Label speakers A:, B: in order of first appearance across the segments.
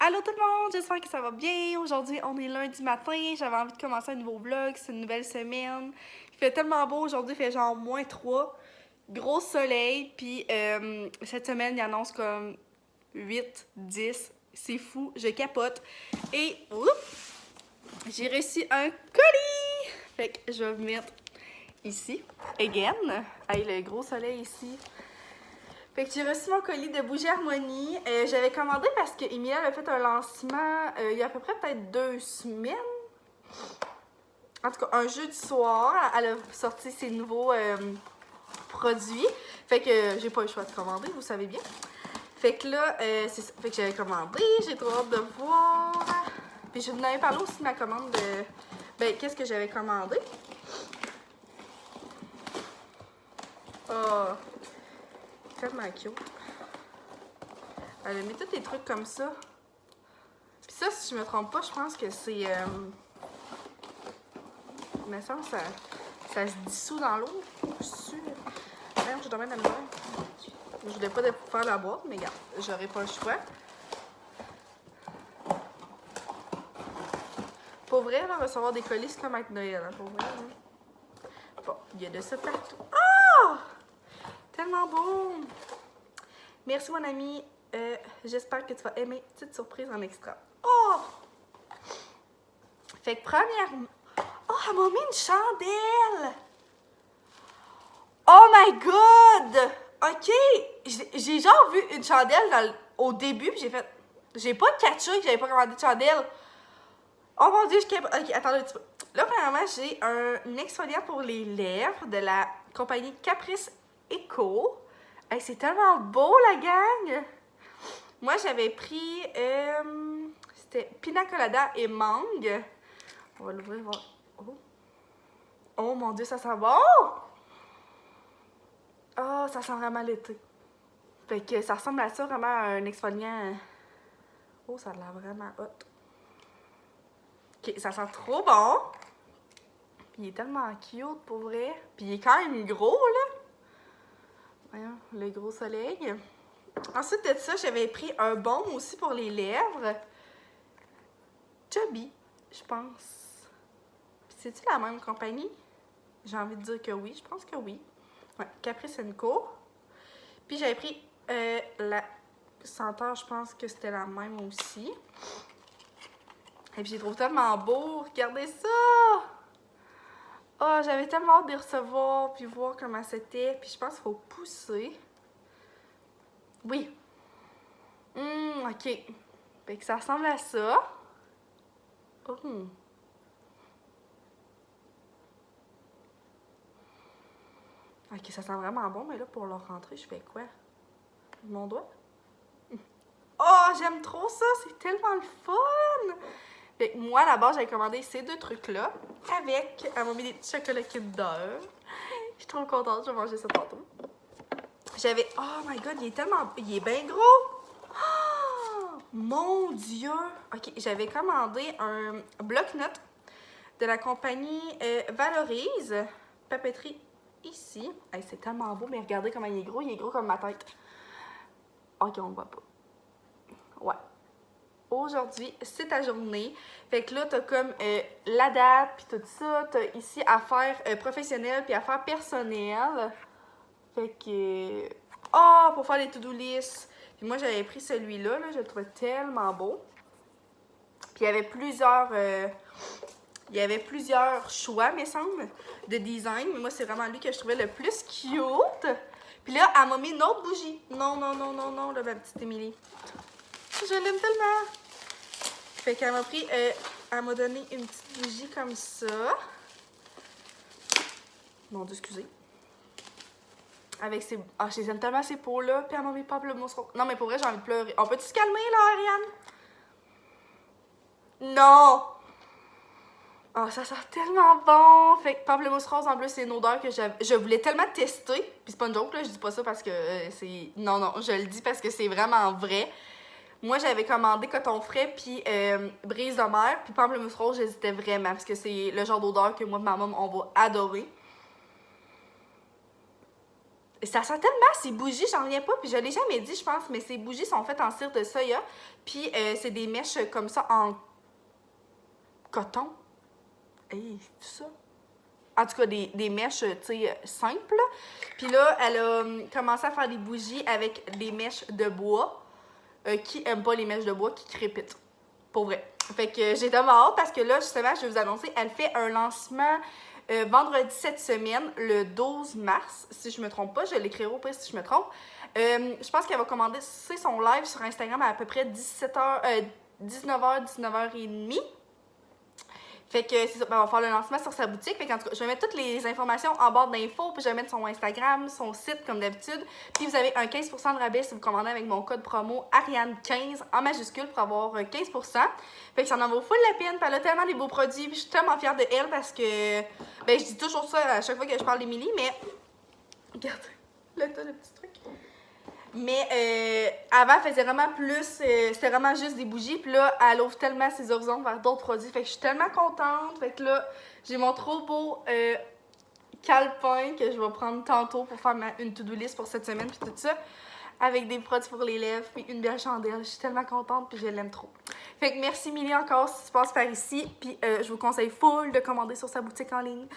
A: Allô tout le monde, j'espère que ça va bien. Aujourd'hui, on est lundi matin. J'avais envie de commencer un nouveau vlog. C'est une nouvelle semaine. Il fait tellement beau aujourd'hui, il fait genre -3. Gros soleil. Puis cette semaine, il annonce comme 8, 10. C'est fou, je capote. Et j'ai reçu un colis. Fait que je vais mettre ici. Again. Hey, le gros soleil ici. Fait que j'ai reçu mon colis de Bougie Harmonie. J'avais commandé parce que Emilia a fait un lancement il y a à peu près peut-être 2 semaines. En tout cas, un jeudi soir, elle a sorti ses nouveaux produits. Fait que j'ai pas eu le choix de commander, vous savez bien. Fait que là, c'est ça. Fait que j'avais commandé, j'ai trop hâte de voir. Puis je vous avais parlé aussi de ma commande de... Ben, qu'est-ce que j'avais commandé? Oh, tellement cute. Elle a mis tous des trucs comme ça. Puis ça, si je me trompe pas, je pense que c'est... il me semble que ça se dissout dans l'eau. Je suis sûre. Merde, je dois mettre la misère. Je voulais pas faire la boîte, mais regarde, j'aurais pas le choix. Pour vrai, là, recevoir des colis, c'est comme être Noël, hein, pour vrai. Hein. Bon, il y a de ça partout. Oh! Tellement beau! Merci, mon ami. J'espère que tu vas aimer. Petite surprise en extra. Oh! Fait que premièrement... Oh, elle m'a mis une chandelle! Oh my god! Ok! J'ai genre vu une chandelle au début, puis j'ai fait... J'ai pas catché que j'avais pas commandé de chandelle. Oh mon dieu, ok, attendez un petit peu. Là, premièrement, j'ai un exfoliant pour les lèvres de la compagnie Caprice Eco. Hey, c'est tellement beau, la gang! Moi, j'avais pris... c'était Pina Colada et Mangue. On va l'ouvrir, voir. Oh. Oh mon dieu, ça sent bon! Oh, ça sent vraiment l'été. Fait que ça ressemble à ça, vraiment, à un exfoliant. Oh, ça a l'air vraiment hot. Ok, ça sent trop bon. Puis il est tellement cute, pour vrai. Puis il est quand même gros, là. Voyons, le gros soleil. Ensuite de ça, j'avais pris un baume aussi pour les lèvres. Chubby, je pense. Puis c'est-tu la même compagnie? J'ai envie de dire que oui, je pense que oui. Ouais, Caprice Co. Puis j'avais pris la senteur, je pense que c'était la même aussi. Et puis je les trouve tellement beaux, regardez ça! Oh, j'avais tellement hâte de les recevoir, puis voir comment c'était. Puis je pense qu'il faut pousser. Oui. Ok. Fait que ça ressemble à ça. Oh. Ok, ça sent vraiment bon, mais là, pour leur rentrer, je fais quoi? Mon doigt? Oh, j'aime trop ça! C'est tellement le fun! Fait que moi, à la base, j'avais commandé ces deux trucs-là avec... Elle m'a mis des petits chocolats Kinder. Je suis trop contente, je vais manger ça tantôt. J'avais... Oh my god, il est tellement... Il est bien gros! Oh, mon Dieu! Ok, j'avais commandé un bloc-notes de la compagnie Valorise. Papeterie ici. Hey, c'est tellement beau, mais regardez comment il est gros comme ma tête. Ok, on le voit pas. Ouais. Aujourd'hui, c'est ta journée. Fait que là, t'as comme la date, puis tout ça. T'as ici affaires professionnelles, puis affaires personnelles. Fait que... Oh, pour faire les to-do list. Puis moi, j'avais pris celui-là, là, je le trouvais tellement beau. Puis il y avait plusieurs choix, me semble, de design. Mais moi, c'est vraiment lui que je trouvais le plus cute. Puis là, elle m'a mis une autre bougie. Non, non, non, non, non, là, ma petite Émilie. Je l'aime tellement. Fait qu'elle m'a pris... elle m'a donné une petite bougie comme ça. Mon Dieu, excusez. Avec ses... Ah, je les aime tellement, ces peaux-là. Puis elle m'a mis pamplemousse rose. Non, mais pour vrai, j'ai envie de pleurer. On peut-tu se calmer, là, Ariane? Non! Oh, ça sent tellement bon! Fait que pamplemousse rose, en plus, c'est une odeur que je voulais tellement tester. Puis c'est pas une joke, là, je dis pas ça parce que c'est... Non, non, je le dis parce que c'est vraiment vrai. Moi, j'avais commandé coton frais puis brise de mer. Puis pamplemousse rose, j'hésitais vraiment parce que c'est le genre d'odeur que moi et ma maman, on va adorer. ça sent tellement ces bougies, j'en reviens pas, puis je l'ai jamais dit, je pense, mais ces bougies sont faites en cire de soya, puis c'est des mèches comme ça en coton. Hey, c'est ça? En tout cas, des mèches, tu sais, simples. Puis là, elle a commencé à faire des bougies avec des mèches de bois. Qui aime pas les mèches de bois qui crépitent? Pour vrai. Fait que j'ai tellement hâte parce que là, justement, je vais vous annoncer, elle fait un lancement vendredi cette semaine, le 12 mars, si je me trompe pas. Je l'écrirai au pire si je me trompe. Je pense qu'elle va commander son live sur Instagram à peu près 19h, 19h30. Fait que c'est ça, ben, on va faire le lancement sur sa boutique. Fait qu'en tout cas, je vais mettre toutes les informations en barre d'infos, puis je vais mettre son Instagram, son site comme d'habitude. Puis vous avez un 15% de rabais si vous commandez avec mon code promo Ariane15 en majuscule pour avoir 15%. Fait que ça en vaut full la peine, puis elle a tellement des beaux produits, puis je suis tellement fière de elle parce que, ben je dis toujours ça à chaque fois que je parle d'Émilie, mais regarde, là t'as le petit truc. Mais avant, elle faisait vraiment plus, c'était vraiment juste des bougies. Puis là, elle ouvre tellement ses horizons vers d'autres produits. Fait que je suis tellement contente. Fait que là, j'ai mon trop beau calepin que je vais prendre tantôt pour faire une to-do list pour cette semaine. Puis tout ça, avec des produits pour les lèvres, puis une belle chandelle. Je suis tellement contente, puis je l'aime trop. Fait que merci Milly encore si tu passes par ici. Puis je vous conseille full de commander sur sa boutique en ligne.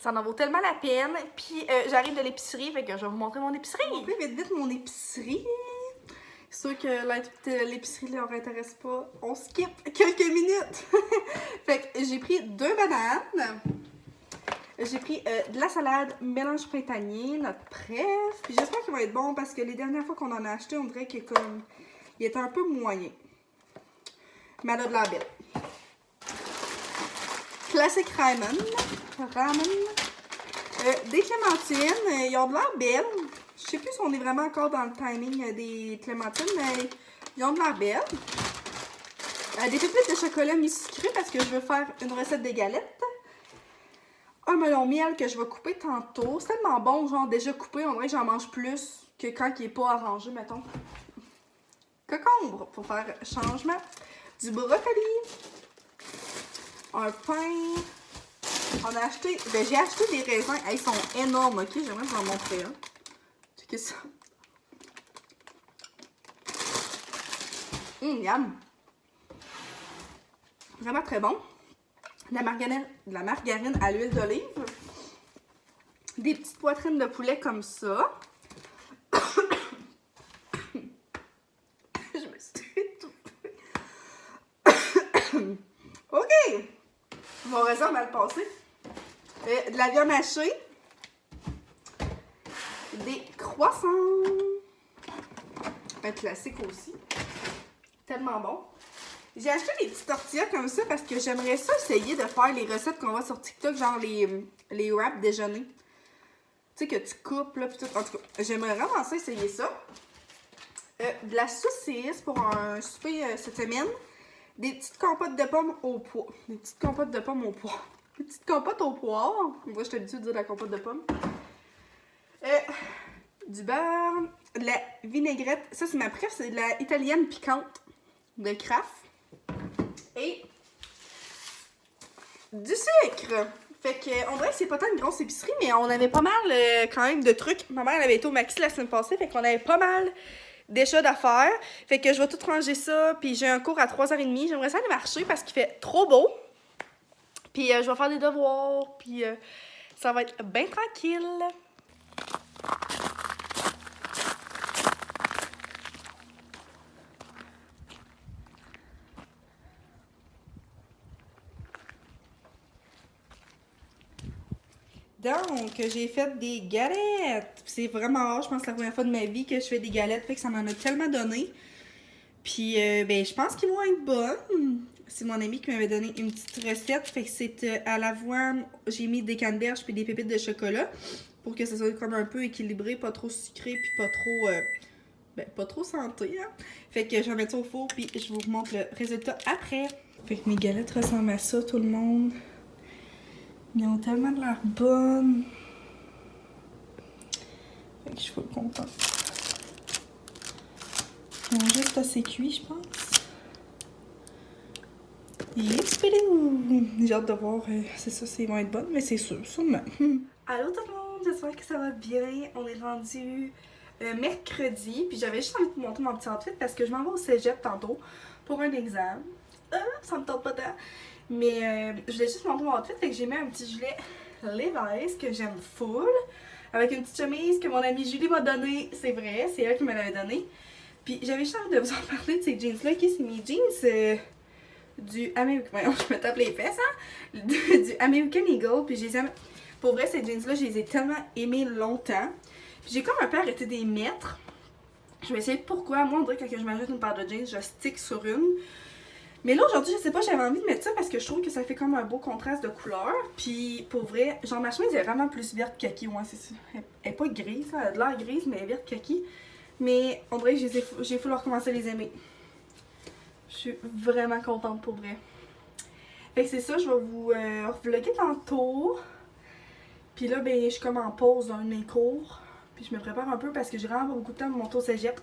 A: Ça en vaut tellement la peine. Puis j'arrive de l'épicerie, fait que je vais vous montrer mon épicerie. On peut vite mon épicerie. C'est sûr que l'épicerie leur intéresse pas. On skip quelques minutes. Fait que j'ai pris 2 bananes. J'ai pris de la salade mélange printanier, notre préf. Puis j'espère qu'il va être bon parce que les dernières fois qu'on en a acheté, on dirait que comme il était un peu moyen. Mais elle a de la belle. Classique ramen. Des clémentines, ils ont de l'air belles. Je sais plus si on est vraiment encore dans le timing des clémentines, mais ils ont de l'air belles. Des pépites de chocolat mi-sucré parce que je veux faire une recette de galettes. Un melon miel que je vais couper tantôt. C'est tellement bon, genre déjà coupé, on dirait que j'en mange plus que quand il n'est pas arrangé, mettons. Concombre pour faire changement. Du brocoli. Un pain. On a acheté, ben j'ai acheté des raisins, ils sont énormes, ok? J'aimerais vous en montrer un. Checkez ça. Miam! Vraiment très bon. De la margarine à l'huile d'olive. Des petites poitrines de poulet comme ça. Je me suis étouffée. Ok! Mon raisin mal passé. De la viande hachée. Des croissants. Un classique aussi. Tellement bon. J'ai acheté des petites tortillas comme ça parce que j'aimerais ça essayer de faire les recettes qu'on voit sur TikTok, genre les wraps déjeuner. Tu sais, que tu coupes, là, pis tout. En tout cas, j'aimerais vraiment ça essayer ça. De la saucisse pour un souper cette semaine. Des petites compotes de pommes au pois. Des petites compotes de pommes au pois. Des petites compotes au poire. Moi, je suis habituée de dire de la compote de pommes. Du beurre. De la vinaigrette. Ça, c'est ma préf. C'est de la italienne piquante. De Kraft. Et du sucre. Fait que, on dirait que c'est pas tant une grosse épicerie, mais on avait pas mal quand même de trucs. Ma mère, elle avait été au Maxi la semaine passée. Fait qu'on avait pas mal d'échats d'affaires. Fait que je vais tout ranger ça. Puis j'ai un cours à 3h30. J'aimerais ça aller marcher parce qu'il fait trop beau. Puis je vais faire des devoirs. Puis ça va être bien tranquille. Donc, j'ai fait des galettes. C'est vraiment rare, je pense que c'est la première fois de ma vie que je fais des galettes. Fait que ça m'en a tellement donné. Puis, ben, je pense qu'ils vont être bonnes. C'est mon ami qui m'avait donné une petite recette. Fait que c'est à l'avoine, j'ai mis des canneberges puis des pépites de chocolat. Pour que ça soit comme un peu équilibré, pas trop sucré puis pas trop... pas trop santé, hein. Fait que je vais mettre ça au four puis je vous montre le résultat après. Fait que mes galettes ressemblent à ça, tout le monde. Ils ont tellement de l'air bonnes. Fait que je suis full contente. Ils ont juste assez cuit, je pense. J'ai hâte de voir, c'est ça, s'ils vont être bonnes, mais c'est sûr, sûrement. Allô tout le monde! monde, j'espère que ça va bien. On est rendu mercredi, puis j'avais juste envie de vous montrer mon petit outfit parce que je m'en vais au cégep tantôt pour un examen. Ça me tente pas tant. Mais je voulais juste vous montrer mon outfit, fait que j'ai mis un petit gilet Levi's que j'aime full, avec une petite chemise que mon amie Julie m'a donnée, c'est vrai, c'est elle qui me l'avait donnée. Puis j'avais juste envie de vous en parler de ces jeans-là, qui c'est mes jeans du American... Voyons, je me tape les fesses, hein? Du American Eagle, puis je les aime... Pour vrai, ces jeans-là, je les ai tellement aimés longtemps. Puis j'ai comme un peu arrêté de les mettre. Je vais essayer de pourquoi. Moi, on dirait que quand je m'ajoute une paire de jeans, je stick sur une. Mais là, aujourd'hui, je sais pas, j'avais envie de mettre ça parce que je trouve que ça fait comme un beau contraste de couleurs. Puis pour vrai, genre ma chemise est vraiment plus verte kaki. Ouais, c'est ça. Elle est pas grise, là. Elle a de l'air grise, mais elle est verte kaki. Mais on dirait que j'ai fallu recommencer à les aimer. Je suis vraiment contente pour vrai. Fait que c'est ça, je vais vous vlogger tantôt. Puis là, ben, je suis comme en pause dans mes cours. Puis je me prépare un peu parce que j'ai vraiment pas beaucoup de temps pour monter au cégep.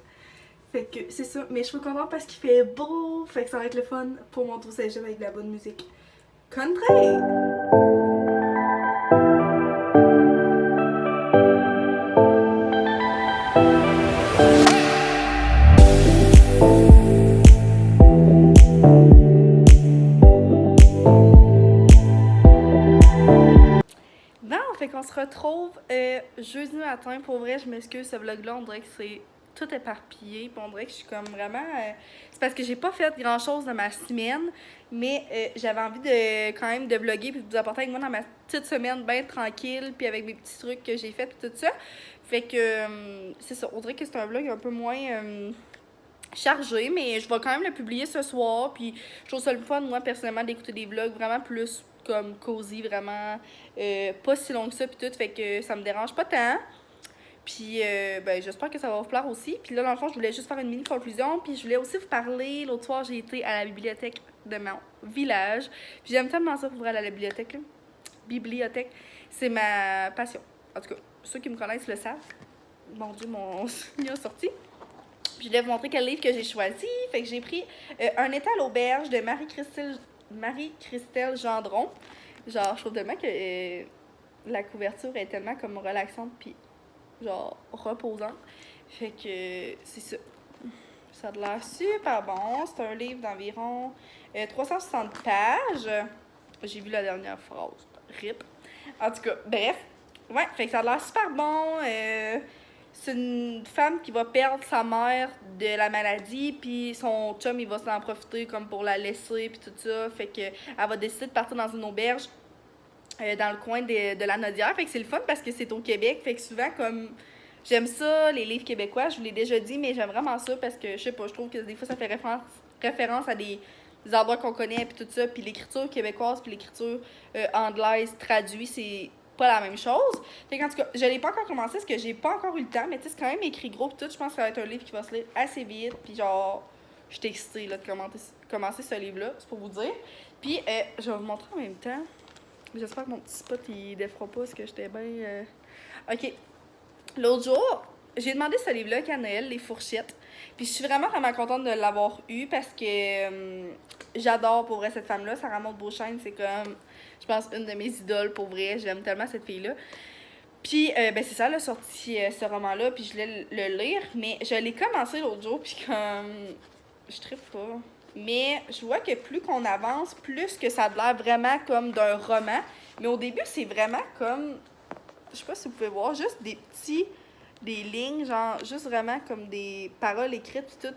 A: Fait que c'est ça. Mais je suis contente parce qu'il fait beau. Fait que ça va être le fun pour monter au cégep avec de la bonne musique. Country! Fait qu'on se retrouve jeudi matin. Pour vrai, je m'excuse, ce vlog-là, on dirait que c'est tout éparpillé. Puis on dirait que je suis comme vraiment... c'est parce que j'ai pas fait grand-chose de ma semaine, mais j'avais envie de quand même de vlogger puis de vous apporter avec moi dans ma petite semaine bien tranquille, puis avec mes petits trucs que j'ai fait puis tout ça. Fait que c'est ça, on dirait que c'est un vlog un peu moins... chargé, mais je vais quand même le publier ce soir. Puis je trouve ça le fun, moi, personnellement, d'écouter des vlogs vraiment plus comme cosy, vraiment pas si long que ça, puis tout. Fait que ça me dérange pas tant. Puis ben, j'espère que ça va vous plaire aussi. Puis là, dans le fond, je voulais juste faire une mini conclusion. Puis je voulais aussi vous parler. L'autre soir, j'ai été à la bibliothèque de mon village. Puis j'aime tellement ça pour aller à la bibliothèque, là. Bibliothèque, c'est ma passion. En tout cas, ceux qui me connaissent le savent. Mon Dieu, mon signe a sorti. Puis je voulais vous montrer quel livre que j'ai choisi. Fait que j'ai pris Un été à l'auberge de Marie-Christelle Gendron. Genre, je trouve tellement que la couverture est tellement comme relaxante puis genre reposante. Fait que c'est ça. Ça a l'air super bon. C'est un livre d'environ 360 pages. J'ai vu la dernière phrase. RIP. En tout cas, bref. Ouais, fait que ça a l'air super bon. C'est une femme qui va perdre sa mère de la maladie, puis son chum, il va s'en profiter comme pour la laisser, puis tout ça. Fait que elle va décider de partir dans une auberge dans le coin de la Nodière. Fait que c'est le fun parce que c'est au Québec. Fait que souvent, comme j'aime ça, les livres québécois, je vous l'ai déjà dit, mais j'aime vraiment ça parce que, je sais pas, je trouve que des fois, ça fait référence à des endroits qu'on connaît, puis tout ça. Puis l'écriture québécoise, puis l'écriture anglaise traduite, c'est pas la même chose. Fait qu'en tout cas, je l'ai pas encore commencé parce que j'ai pas encore eu le temps, mais tu sais, c'est quand même écrit gros pis tout. Je pense que ça va être un livre qui va se lire assez vite. Puis genre, je suis excitée là, de commencer ce livre-là, c'est pour vous dire. Puis je vais vous montrer en même temps. J'espère que mon petit spot il défera pas parce que j'étais bien. Ok. L'autre jour, j'ai demandé ce livre-là qu'à Noël, Les Fourchettes. Puis je suis vraiment, vraiment contente de l'avoir eu parce que j'adore pour vrai cette femme-là. Sarah Maud Beauchesne, c'est comme, je pense, une de mes idoles pour vrai. J'aime tellement cette fille-là. Puis, ben c'est ça, elle a sorti ce roman-là, puis je voulais le lire. Mais je l'ai commencé l'autre jour, puis comme, je trippe pas. Mais je vois que plus qu'on avance, plus que ça a l'air vraiment comme d'un roman. Mais au début, c'est vraiment comme, je sais pas si vous pouvez voir, juste des lignes, genre, juste vraiment comme des paroles écrites puis tout.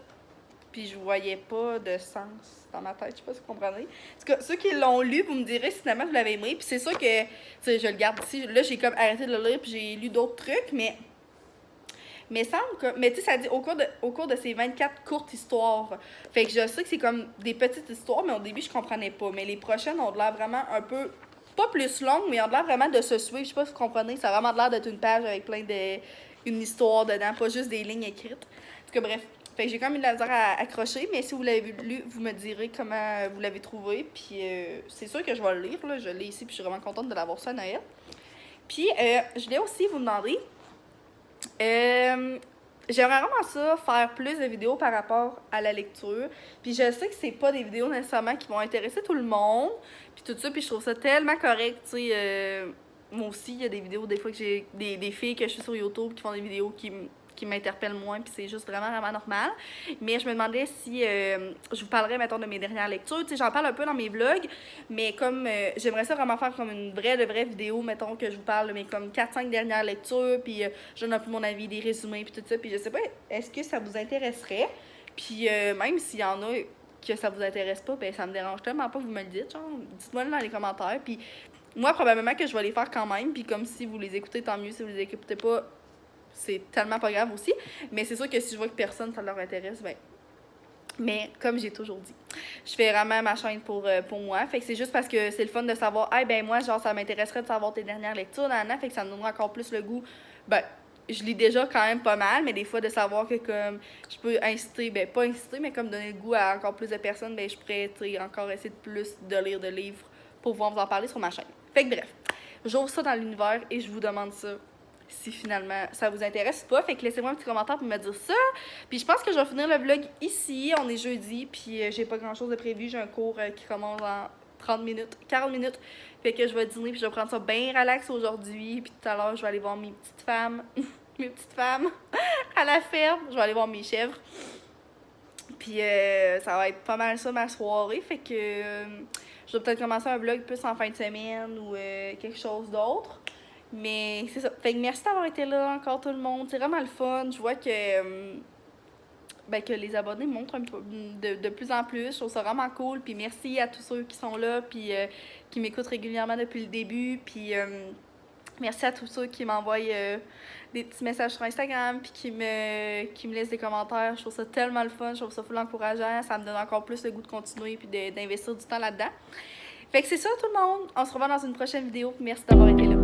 A: Puis je voyais pas de sens dans ma tête, je sais pas si vous comprenez. En tout cas, ceux qui l'ont lu, vous me direz si finalement vous l'avez aimé. Puis c'est sûr que, tu sais, je le garde ici. Là, j'ai comme arrêté de le lire puis j'ai lu d'autres trucs, mais semble que... Mais tu sais, ça dit au cours de ces 24 courtes histoires. Fait que je sais que c'est comme des petites histoires, mais au début, je comprenais pas. Mais les prochaines ont l'air vraiment un peu... Pas plus longues, mais ont l'air vraiment de se suivre. Je sais pas si vous comprenez. Ça a vraiment l'air d'être une page avec plein de... une histoire dedans, pas juste des lignes écrites. En tout cas, bref. Fait que j'ai quand même eu de la misère à accrocher, mais si vous l'avez lu, vous me direz comment vous l'avez trouvé. Puis c'est sûr que je vais le lire, là. Je l'ai ici, puis je suis vraiment contente de l'avoir ça à Noël. Puis je voulais aussi vous demander... j'aimerais vraiment ça, faire plus de vidéos par rapport à la lecture. Puis je sais que c'est pas des vidéos nécessairement qui vont intéresser tout le monde. Puis tout ça, puis je trouve ça tellement correct, tu sais... moi aussi, il y a des vidéos, des fois que j'ai des filles que je suis sur YouTube qui font des vidéos qui m'interpellent moins, puis c'est juste vraiment, vraiment normal. Mais je me demandais si je vous parlerais, mettons, de mes dernières lectures. Tu sais, j'en parle un peu dans mes vlogs, mais comme j'aimerais ça vraiment faire comme une vraie vidéo, mettons, que je vous parle de mes comme 4-5 dernières lectures, puis je donne un peu mon avis, des résumés, puis tout ça. Puis je sais pas, est-ce que ça vous intéresserait? Puis même s'il y en a que ça vous intéresse pas, ben ça me dérange tellement pas que vous me le dites, genre, dites-moi dans les commentaires, puis moi, probablement que je vais les faire quand même, puis comme si vous les écoutez, tant mieux, si vous les écoutez pas, c'est tellement pas grave aussi, mais c'est sûr que si je vois que personne, ça leur intéresse, ben... Mais comme j'ai toujours dit, je fais vraiment ma chaîne pour moi, fait que c'est juste parce que c'est le fun de savoir, hey, ben moi, genre, ça m'intéresserait de savoir tes dernières lectures, fait que ça me donnera encore plus le goût, ben... Je lis déjà quand même pas mal, mais des fois de savoir que comme je peux inciter, ben pas inciter, mais comme donner le goût à encore plus de personnes, ben je pourrais encore essayer de plus de lire de livres pour pouvoir vous en parler sur ma chaîne. Fait que bref, j'ouvre ça dans l'univers et je vous demande ça si finalement ça vous intéresse ou pas. Fait que laissez-moi un petit commentaire pour me dire ça. Puis je pense que je vais finir le vlog ici. On est jeudi, puis j'ai pas grand chose de prévu. J'ai un cours qui commence en 30 minutes, 40 minutes. Fait que je vais dîner, puis je vais prendre ça bien relax aujourd'hui. Puis tout à l'heure, je vais aller voir mes petites femmes. Mes petites femmes à la ferme. Je vais aller voir mes chèvres. Puis ça va être pas mal ça ma soirée. Fait que je vais peut-être commencer un vlog plus en fin de semaine ou quelque chose d'autre. Mais c'est ça. Fait que merci d'avoir été là encore tout le monde. C'est vraiment le fun. Je vois que, que les abonnés montrent un peu de plus en plus. Je trouve ça vraiment cool. Puis merci à tous ceux qui sont là puis qui m'écoutent régulièrement depuis le début. Puis merci à tous ceux qui m'envoient des petits messages sur Instagram puis qui me laissent des commentaires. Je trouve ça tellement le fun. Je trouve ça full encourageant. Ça me donne encore plus le goût de continuer puis d'investir du temps là-dedans. Fait que c'est ça tout le monde. On se revoit dans une prochaine vidéo. Merci d'avoir été là.